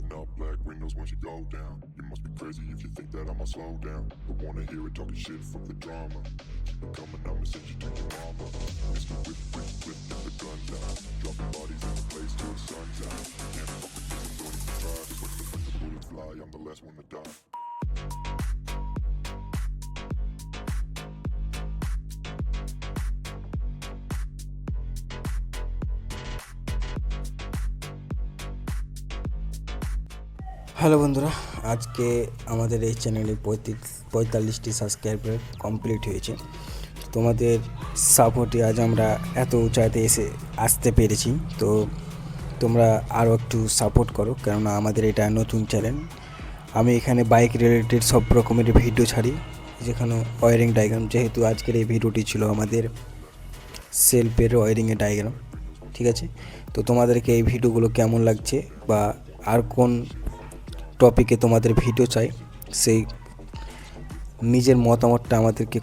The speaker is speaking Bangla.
Pulling up black windows when she go down. You must be crazy if you think that I'ma slow down. Don't wanna hear it talking shit from the drama. Keep it coming, I'ma send you to your mama. Mr. Whip, whip, whip, get the guns out. Dropping bodies in the place till the sun's out. Can't fuck with this, don't even try. Just watch the bullets fly, I'm the last one to die. Hello বন্ধুরা, আজকে আমাদের এই চ্যানেলে 45টি সাবস্ক্রাইবার কমপ্লিট হয়েছে। তোমাদের সাপোর্টে আজ আমরা এত উঁচাতে আসতে পেরেছি। তো তোমরা আরও একটু সাপোর্ট করো, কেননা আমাদের এটা নতুন চ্যানেল। আমি এখানে বাইক রিলেটেড সব রকমের ভিডিও ছাড়ি, যেখানে ওয়ারিং ডায়াগ্রাম, যেহেতু আজকের এই ভিডিওটি ছিল আমাদের সেলফের ওয়ারিংয়ের ডায়াগ্রাম। ঠিক আছে, তো তোমাদেরকে এই ভিডিওগুলো কেমন লাগছে বা আর কোন টপিকে তোমাদের ভিডিও চাই, সেই নিজের মতামতটা আমাদেরকে